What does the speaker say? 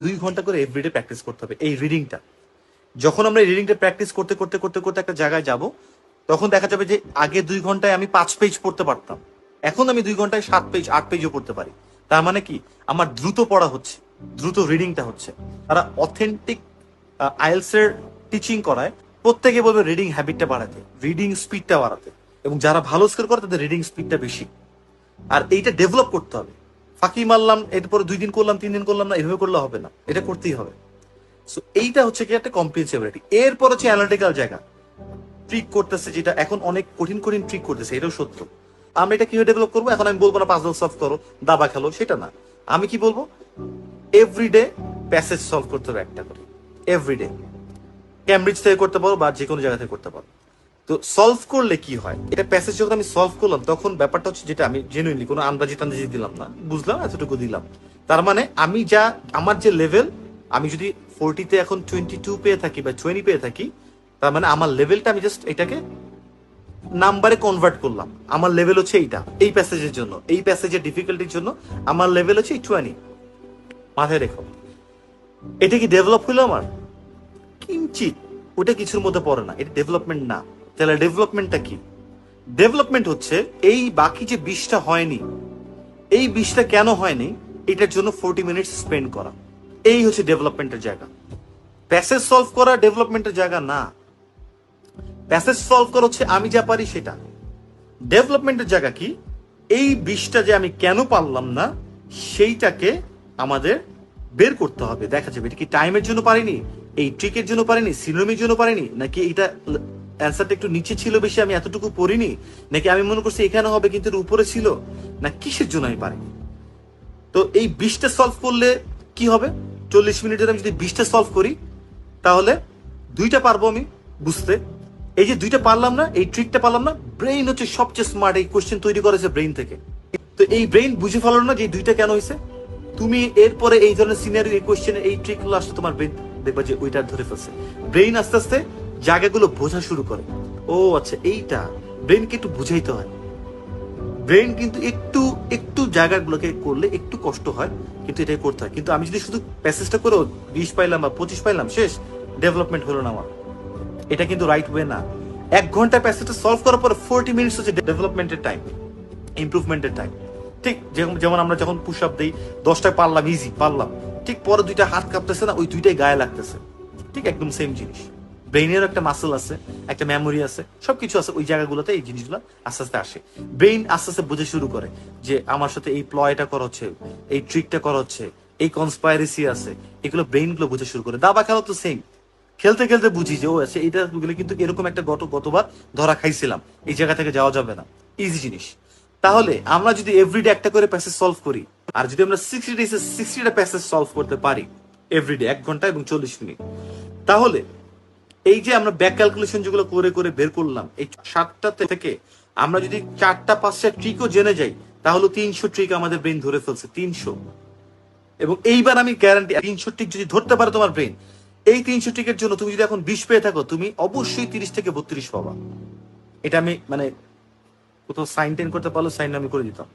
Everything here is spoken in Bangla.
2 ঘন্টা করে এভরিডে প্র্যাকটিস করতে হবে এই রিডিংটা। যখন আমরা এই রিডিংটা প্র্যাকটিস করতে করতে করতে করতে একটা জায়গায় যাব, তখন দেখা যাবে যে আগে 2 ঘন্টায় আমি 5 পেজ পড়তে পারতাম, এখন আমি 2 ঘন্টায় 7 পেজ 8 পেজও পড়তে পারি। তার মানে কি, আমার দ্রুত পড়া হচ্ছে, দ্রুত রিডিংটা হচ্ছে। তারা অথেন্টিক আইএলস এর টিচিং করায়, প্রত্যেকে বলবে রিডিং হ্যাবিটটা বাড়াতে, রিডিং স্পিডটা বাড়াতে, এবং যারা ভালো স্কোর করে তাদের রিডিং স্পিডটা বেশি। আর এইটা ডেভেলপ করতে হবে। ফাঁকি মারলাম, এরপরে 2 দিন করলাম 3 দিন করলাম না, এভাবে করলে হবে না, এটা করতেই হবে। সো এইটা হচ্ছে কি একটা কম্প্রিহেন্সিবিলিটি। এরপর হচ্ছে অ্যানালিটিক্যাল জায়গা, ট্রিক করতেছে, যেটা এখন অনেক কঠিন কঠিন ট্রিক করতেছে, এটাও সত্য। আমরা এটা কিভাবে ডেভেলপ করবো, এখন আমি বলবো না পাজল সলভ করো, দাবা খেলো, সেটা না। আমি কি বলবো, এভরিডে প্যাসেজ সলভ করতে হবে একটা করে, এভরিডে। ক্যামব্রিজ থেকে করতে পারো বা যে কোনো জায়গা থেকে করতে পারো। তো সলভ করলে কি হয়, এটা প্যাসেজ যখন আমি সলভ করলাম, তখন ব্যাপারটা হচ্ছে, যেটা আমি জেনুইনলি কোনো আন্দাজি টান্দাজি দিলাম না, বুঝলাম এতটুকু দিলাম। তার মানে আমি যা, আমার যে লেভেল, আমি যদি 40-তে এখন 22 পেয়ে থাকি বা 20 পেয়ে থাকি, তার মানে আমার লেভেলটা আমি জাস্ট এটাকে নাম্বারে কনভার্ট করলাম। আমার লেভেল হচ্ছে এইটা, এই প্যাসেজের জন্য, এই প্যাসেজের ডিফিকাল্টির জন্য আমার লেভেল হচ্ছে 20। মাথায় রেখো, এটা কি ডেভেলপ হলো আমার? কিঞ্চিত। ওটা কিছুর মধ্যে পড়ে না, এটা ডেভেলপমেন্ট না। তাহলে ডেভেলপমেন্টটা কি? ডেভেলপমেন্ট হচ্ছে এই বাকি যে 20টা হয়নি, এই 20টা কেন হয়নি, এটার জন্য 40 মিনিটস স্পেন্ড করা। এই হচ্ছে ডেভেলপমেন্টের জায়গা। প্যাসেজ সলভ করা ডেভেলপমেন্টের জায়গা না। প্যাসেজ সলভ করা হচ্ছে আমি যা পারি সেটা। ডেভেলপমেন্টের জায়গা কি, এই 20টা যে আমি কেন পারলাম না, সেইটাকে আমাদের বের করতে হবে। দেখা যাবে এটা কি টাইমের জন্য পারিনি, এই ট্রিকের জন্য পারিনি, সিনোমির জন্য পারিনি, নাকি এটা অ্যান্সারটা একটু নিচে ছিল বেশি, আমি এতটুকু পড়িনি, নাকি আমি মনে করছি এখানে হবে কিন্তু উপরে ছিল, না কিসের জন্য আমি পারিনি। তো এই 20টা সলভ করলে কি হবে, 40 মিনিটের আমি যদি 20টা সলভ করি, তাহলে 2টা পারবো আমি বুঝতে। এই যে 2টা পারলাম না, এই ট্রিকটা পারলাম না, ব্রেইন হচ্ছে সবচেয়ে স্মার্ট, এই কোশ্চেন তৈরি করেছে ব্রেইন থেকে। তো এই ব্রেইন বুঝে ফেলো না যে এই 2টা কেন হয়েছে, তুমি এরপরে এই ধরনের সিনারিও, এই কোশ্চেনের এই ট্রিক গুলো আসলে তোমার ব্রেইন দেখবা যে ওইটা ধরে ফেলছে। ব্রেইন আস্তে আস্তে জায়গাগুলো বোঝা শুরু করে, ও আচ্ছা এইটা। ব্রেইনকে একটু বুঝাইতে হয়। ব্রেন কিন্তু একটু একটু জায়গাগুলোকে করলে একটু কষ্ট হয়, কিন্তু এটাই করতে হয়। কিন্তু আমি যদি শুধু প্যাসেজটা করেও 20 পাইলাম বা 25 পাইলাম, শেষ, ডেভেলপমেন্ট হলো না আমার। এটা কিন্তু রাইট ওয়ে না। 1 ঘন্টা প্যাসেজটা সলভ করার পর 40 মিনিটস হচ্ছে ডেভেলপমেন্টের টাইম, ইমপ্রুভমেন্টের টাইম। ঠিক যেমন আমরা যখন পুশ আপ দিই, 10টা পারলাম, ইজি পারলাম, ঠিক পরে 2টা হাত কাঁপতেছে না, ওই 2টাই গায়ে লাগতেছে। ঠিক একদম সেম জিনিস। ব্রেইনের একটা মাসেল আছে, একটা মেমোরি আছে, সবকিছু আছে, ওই জায়গাগুলোতে এই জিনিসগুলো আস্তে আস্তে আসে। ব্রেইন আস্তে আস্তে বুঝে শুরু করে যে আমার সাথে এই প্লয়টা করা হচ্ছে, এই ট্রিকটা করা হচ্ছে, এই কনস্পাইরেসি আছে, এগুলো ব্রেইন গুলো বুঝে শুরু করে। দাবা খেলা তো সেম, খেলতে খেলতে বুঝি যে ও আছে এটা কিন্তু এরকম একটা গতবার ধরা খাইছিলাম, এই জায়গা থেকে যাওয়া যাবে না, ইজি জিনিস। তাহলে আমরা যদি এভরিডে একটা করে প্যাসেজ সলভ করি, আর যদি আমরা 60 ডেজে 60টা প্যাসেজ সলভ করতে পারি এভরিডে 1 ঘন্টা এবং 40 মিনিট, তাহলে এই যে আমরা ব্যাক ক্যালকুলেশন যেগুলো করে করে বের করলাম, এই 7টা থেকে আমরা যদি 4টা-5টা ট্রিকও জেনে যাই, তাহলে 300 ট্রিক আমাদের ব্রেন ধরে ফেলছে, 300। এবং এইবার আমি গ্যারান্টি, 300 ট্রিক যদি ধরতে পারে তোমার ব্রেন, এই 300 ট্রিকের জন্য তুমি যদি এখন 20 পেয়ে থাকো, তুমি অবশ্যই 30 থেকে 32 পাবা। এটা আমি মানে কোথাও সাইন টেন করতে পারলো, সাইন আমি করে দিতাম।